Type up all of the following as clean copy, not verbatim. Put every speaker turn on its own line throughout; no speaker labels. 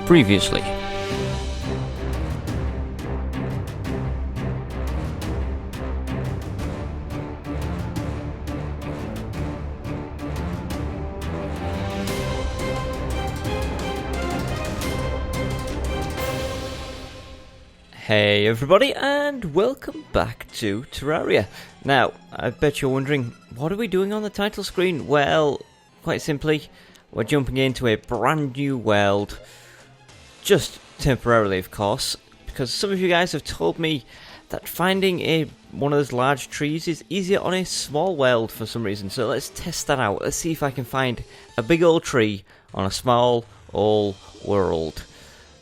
Previously. Hey everybody, and welcome back to Terraria. Now, I bet you're wondering, what are we doing on the title screen? Well, quite simply, we're jumping into a brand new world, just temporarily of course, because some of you guys have told me that finding one of those large trees is easier on a small world for some reason. So let's test that out. Let's see if I can find a big old tree on a small old world.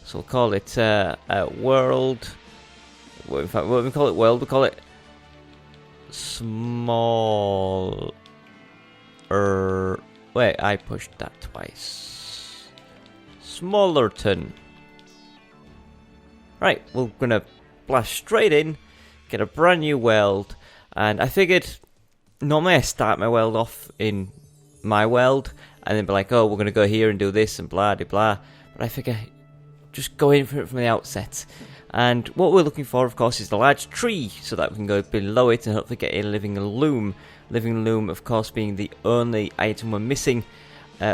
So we'll call it a world. Well, in fact, what do we call it? World. We call it small. Wait, I pushed that twice. Smallerton. Right, we're gonna blast straight in, get a brand new world, and I figured normally I start my world off in my world, and then be like, oh, we're gonna go here and do this and blah de blah. But I figure just go in for it from the outset. And what we're looking for, of course, is the large tree, so that we can go below it and hopefully get a living loom. Living loom, of course, being the only item we're missing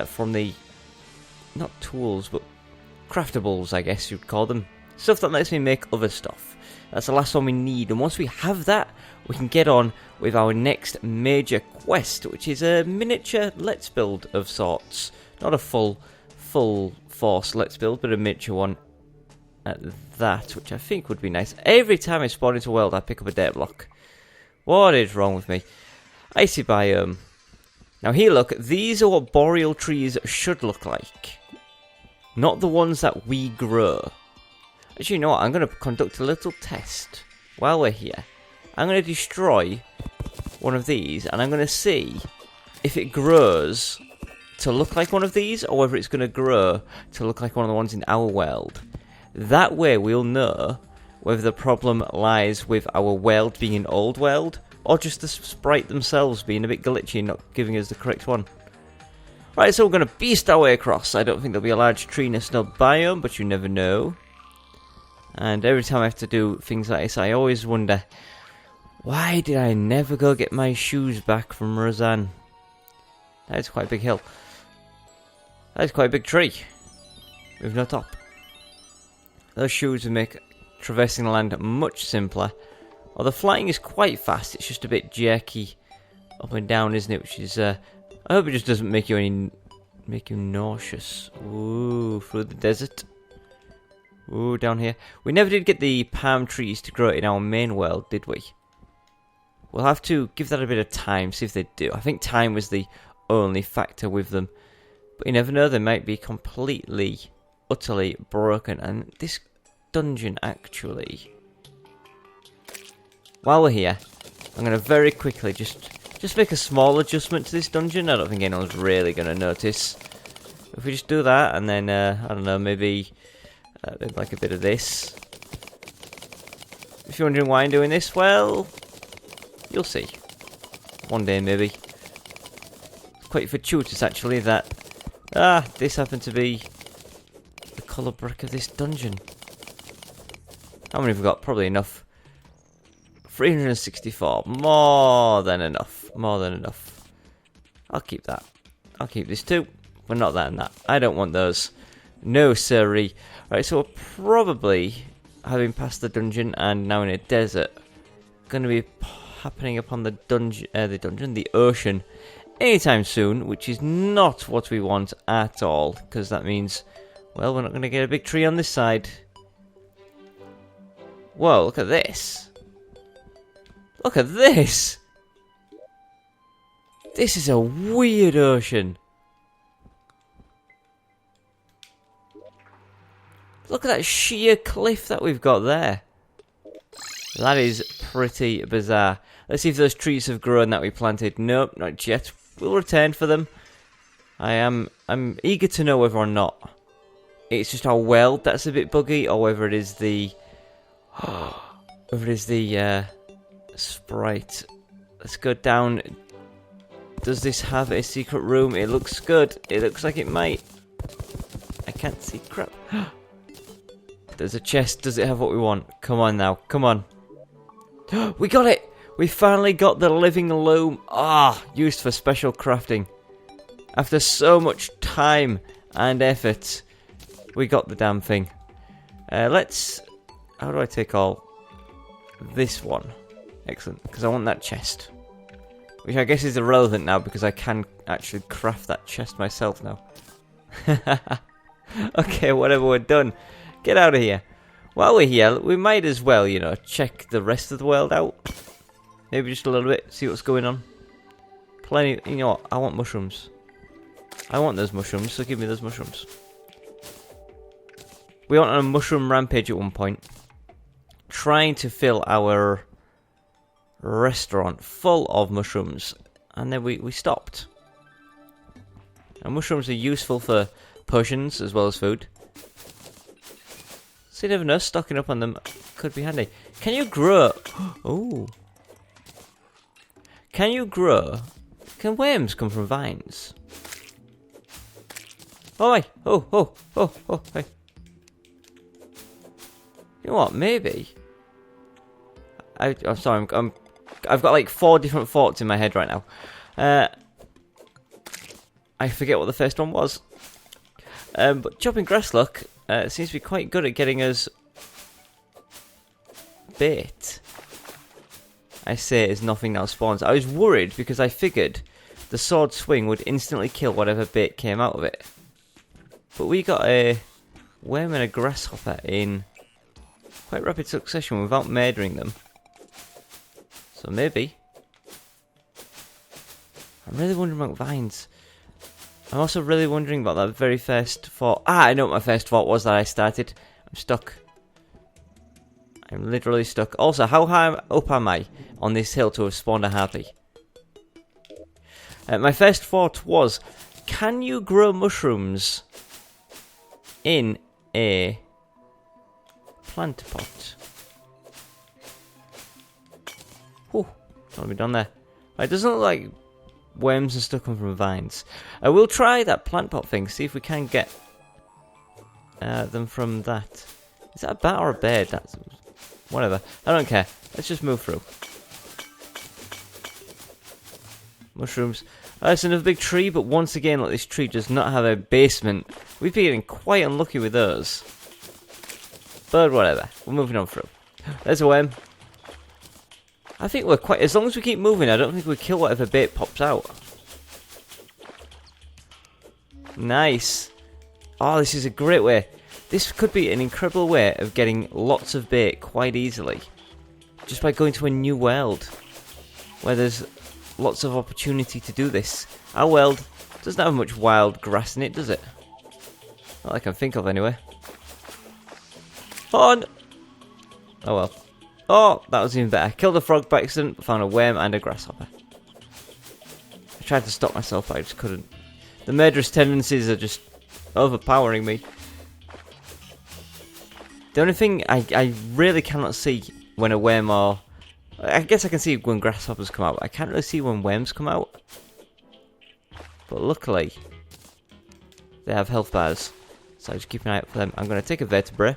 from the, not tools, but craftables, I guess you'd call them. Stuff that lets me make other stuff. That's the last one we need, and once we have that, we can get on with our next major quest, which is a miniature let's build of sorts. Not a full force let's build, but a miniature one at that, which I think would be nice. Every time I spawn into a world, I pick up a dirt block. What is wrong with me? Icy biome. Now here, look, these are what boreal trees should look like. Not the ones that we grow. Actually, you know what? I'm going to conduct a little test while we're here. I'm going to destroy one of these, and I'm going to see if it grows to look like one of these, or whether it's going to grow to look like one of the ones in our world. That way we'll know whether the problem lies with our world being an old world, or just the sprite themselves being a bit glitchy and not giving us the correct one. Right, so we're going to beast our way across. I don't think there'll be a large tree in a snow biome, but you never know. And every time I have to do things like this, I always wonder, why did I never go get my shoes back from Roseanne? That is quite a big hill. That is quite a big tree, with no top. Those shoes would make traversing the land much simpler. Although flying is quite fast, it's just a bit jerky up and down, isn't it? Which is, I hope it just doesn't make you nauseous. Ooh, through the desert. Ooh, down here. We never did get the palm trees to grow in our main world, did we? We'll have to give that a bit of time, see if they do. I think time was the only factor with them. But you never know, they might be completely, utterly broken. And this dungeon, actually... While we're here, I'm going to very quickly just make a small adjustment to this dungeon. I don't think anyone's really going to notice. If we just do that, and then, I don't know, maybe like a bit of this. If you're wondering why I'm doing this, well, you'll see. One day, maybe. It's quite fortuitous, actually, that... this happened to be the colour brick of this dungeon. How many have we got? Probably enough. 364. More than enough. More than enough. I'll keep that. I'll keep this too. But not that and that. I don't want those. No, sirree. Right, so we're probably, having passed the dungeon and now in a desert, going to be happening upon the ocean, anytime soon, which is not what we want at all, because that means, well, we're not going to get a big tree on this side. Whoa, look at this. Look at this. This is a weird ocean. Look at that sheer cliff that we've got there. That is pretty bizarre. Let's see if those trees have grown that we planted. Nope, not yet. We'll return for them. I'm eager to know whether or not it's just our world that's a bit buggy, or whether it is the sprite. Let's go down. Does this have a secret room? It looks good. It looks like it might. I can't see crap. There's a chest. Does it have what we want? Come on now. Come on. We got it! We finally got the Living Loom. Used for special crafting. After so much time and effort, we got the damn thing. Let's... How do I take all? This one. Excellent, because I want that chest. Which I guess is irrelevant now, because I can actually craft that chest myself now. Okay, whatever, we're done. Get out of here. While we're here, we might as well, you know, check the rest of the world out. Maybe just a little bit, see what's going on. Plenty, you know what, I want mushrooms. I want those mushrooms, so give me those mushrooms. We went on a mushroom rampage at one point, trying to fill our restaurant full of mushrooms, and then we stopped. And mushrooms are useful for potions as well as food. So you never know, stocking up on them could be handy. Can you grow... Oh. Can you grow... Can worms come from vines? Oh, hey. Oh, hey. You know what, maybe... I'm sorry, I've got like 4 different thoughts in my head right now. I forget what the first one was. But chopping grass, look, seems to be quite good at getting us bait. I say as nothing now spawns. I was worried because I figured the sword swing would instantly kill whatever bait came out of it. But we got a worm and a grasshopper in quite rapid succession without murdering them. So maybe. I'm really wondering about vines. I'm also really wondering about that very first thought. I know what my first thought was that I started. I'm stuck. I'm literally stuck. Also, how high up am I on this hill to have spawned a harpy? My first thought was, can you grow mushrooms in a plant pot? Whew, don't want to be done there. It doesn't look like worms and stuff come from vines. I will try that plant pot thing, see if we can get them from that. Is that a bat or a bird? That's whatever. I don't care. Let's just move through. Mushrooms. It's another big tree, but once again, like, this tree does not have a basement. We've been getting quite unlucky with those. But whatever. We're moving on through. There's a worm. I think we're quite... As long as we keep moving, I don't think we kill whatever bait pops out. Nice. Oh, this is a great way. This could be an incredible way of getting lots of bait quite easily. Just by going to a new world. Where there's lots of opportunity to do this. Our world doesn't have much wild grass in it, does it? Not that I can think of, anyway. Oh, no. Oh well. Oh, that was even better. Killed a frog by accident, but found a worm and a grasshopper. I tried to stop myself, but I just couldn't. The murderous tendencies are just overpowering me. The only thing I really cannot see when a worm or... I guess I can see when grasshoppers come out. I can't really see when worms come out. But luckily, they have health bars. So I just keep an eye out for them. I'm going to take a vertebrae.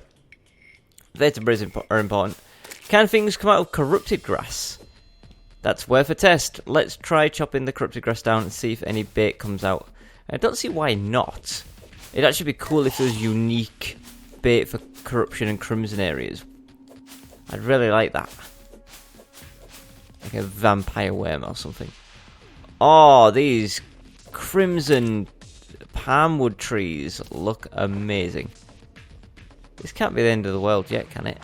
Vertebrae are important. Can things come out of corrupted grass? That's worth a test. Let's try chopping the corrupted grass down and see if any bait comes out. I don't see why not. It'd actually be cool if there was unique bait for corruption and crimson areas. I'd really like that. Like a vampire worm or something. Oh, these crimson palmwood trees look amazing. This can't be the end of the world yet, can it?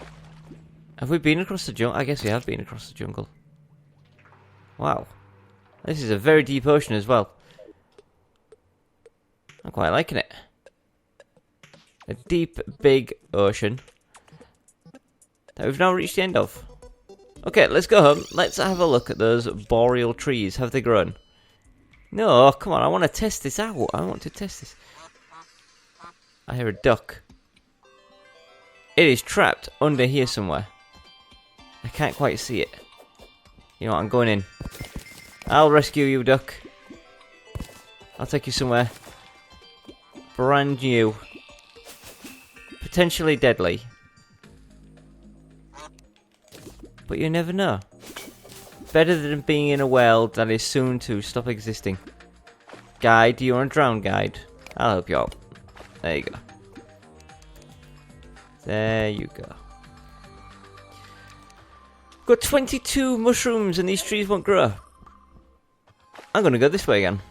Have we been across the jungle? I guess we have been across the jungle. Wow. This is a very deep ocean as well. I'm quite liking it. A deep, big ocean that we've now reached the end of. Okay, let's go home. Let's have a look at those boreal trees. Have they grown? No, come on. I want to test this out. I want to test this. I hear a duck. It is trapped under here somewhere. I can't quite see it. You know what? I'm going in. I'll rescue you, duck. I'll take you somewhere brand new. Potentially deadly. But you never know. Better than being in a world that is soon to stop existing. Guide, do you want to drown, guide? I'll help you out. There you go. There you go. Got 22 mushrooms and these trees won't grow. I'm going to go this way again.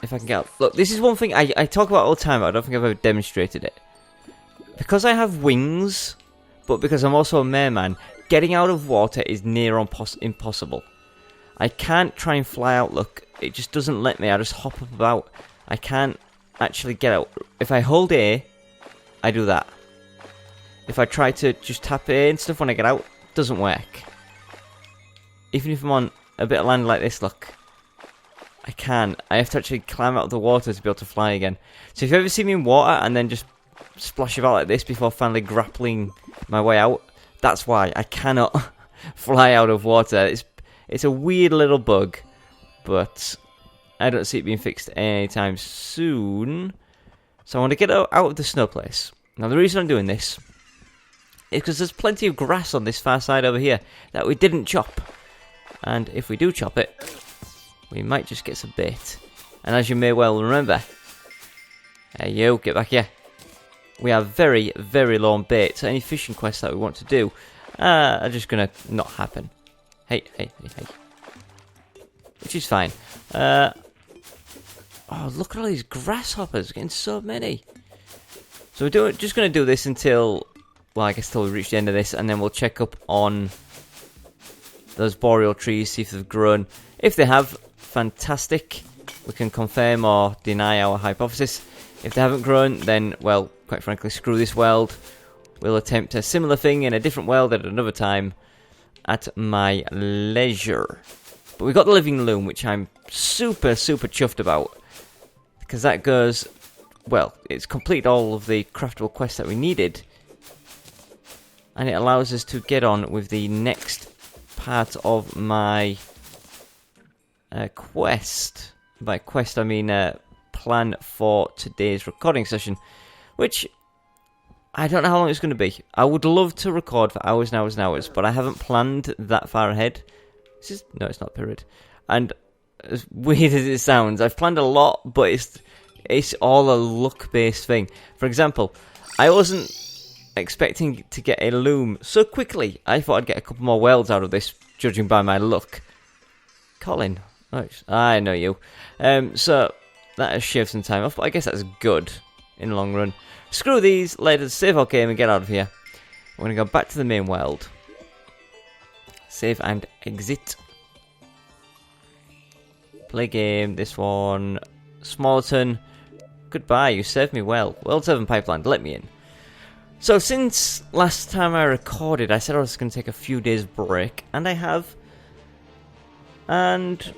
If I can get out. Look, this is one thing I talk about all the time, but I don't think I've ever demonstrated it. Because I have wings, but because I'm also a merman, getting out of water is near impossible. I can't try and fly out, look. It just doesn't let me. I just hop up about. I can't actually get out. If I hold A, I do that. If I try to just tap A and stuff when I get out, it doesn't work. Even if I'm on a bit of land like this, look. I can't. I have to actually climb out of the water to be able to fly again. So if you ever see me in water and then just splash about like this before finally grappling my way out, that's why I cannot fly out of water. It's a weird little bug, but I don't see it being fixed anytime soon. So I want to get out of the snow place. Now the reason I'm doing this is because there's plenty of grass on this far side over here that we didn't chop. And if we do chop it, we might just get some bait. And as you may well remember, hey you, get back here. We are very, very low on bait, so any fishing quests that we want to do are just going to not happen. Hey. Which is fine. Oh, look at all these grasshoppers, getting so many. So we're just going to do this until, well, I guess till we reach the end of this, and then we'll check up on those boreal trees, see if they've grown. If they have, fantastic. We can confirm or deny our hypothesis. If they haven't grown, then, well, quite frankly, screw this world. We'll attempt a similar thing in a different world at another time at my leisure. But we got the Living Loom, which I'm super, super chuffed about. Because that goes, well, it's completed all of the craftable quests that we needed. And it allows us to get on with the next part of my quest. By quest, I mean plan for today's recording session, which I don't know how long it's going to be. I would love to record for hours and hours and hours, but I haven't planned that far ahead. No, it's not period. And as weird as it sounds, I've planned a lot, but it's all a luck-based thing. For example, I wasn't expecting to get a loom so quickly. I thought I'd get a couple more worlds out of this, judging by my luck. Colin, I know you. So that has shaved some time off, but I guess that's good in the long run. Screw these, let us save our game and get out of here. We're going to go back to the main world. Save and exit. Play game, this one. Smarleton. Goodbye, you served me well. World 7 pipeline, let me in. So since last time I recorded, I said I was going to take a few days break, and I have. And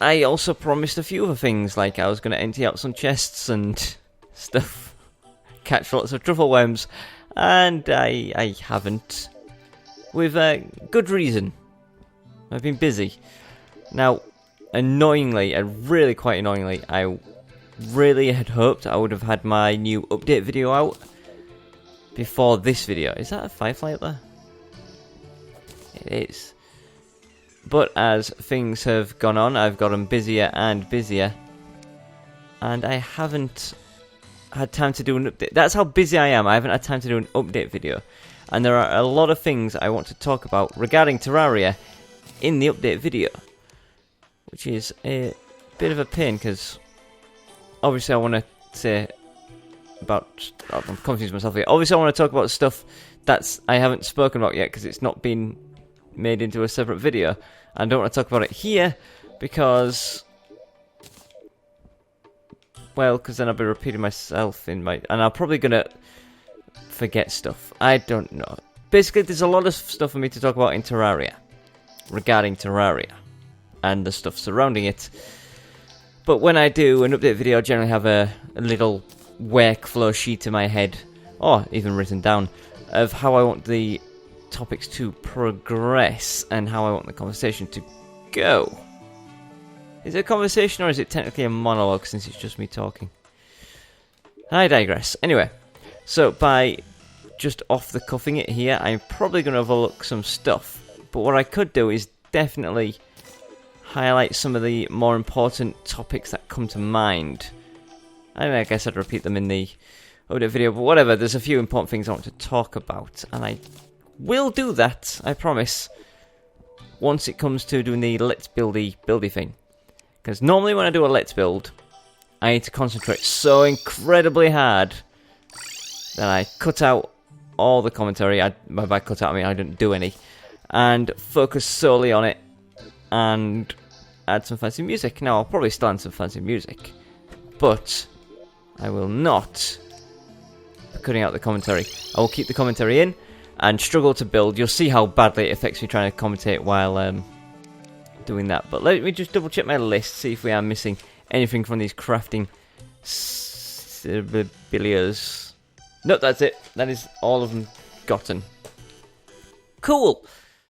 I also promised a few other things, like I was going to empty out some chests and stuff, catch lots of truffle worms, and I haven't, with good reason. I've been busy. Now, annoyingly, and really quite annoyingly, I really had hoped I would have had my new update video out before this video. Is that a firefly up there? It is. But as things have gone on, I've gotten busier and busier, and I haven't had time to do an update. That's how busy I am. I haven't had time to do an update video, and there are a lot of things I want to talk about regarding Terraria in the update video, which is a bit of a pain, because obviously I want to say about... I'm confusing myself here. Obviously I want to talk about stuff that's I haven't spoken about yet, because it's not been made into a separate video. I don't want to talk about it here because, well, because then I'll be repeating myself in my, and I'm probably gonna forget stuff. I don't know. Basically, there's a lot of stuff for me to talk about in Terraria, regarding Terraria and the stuff surrounding it. But when I do an update video, I generally have a little workflow sheet in my head, or even written down, of how I want the topics to progress and how I want the conversation to go. Is it a conversation or is it technically a monologue since it's just me talking? I digress. Anyway, so by just off the cuffing it here, I'm probably going to overlook some stuff. But what I could do is definitely highlight some of the more important topics that come to mind. I guess I'd repeat them in the update video, but whatever, there's a few important things I want to talk about, and I will do that, I promise, once it comes to doing the let's buildy thing. Because normally when I do a let's build, I need to concentrate so incredibly hard that I cut out all the commentary. By cut out I mean I didn't do any, and focus solely on it, and add some fancy music. Now I'll probably still add some fancy music, but I will not be cutting out the commentary. I will keep the commentary in and struggle to build. You'll see how badly it affects me trying to commentate while doing that. But let me just double check my list, see if we are missing anything from these crafting billiards. Nope, that's it. That is all of them gotten. Cool.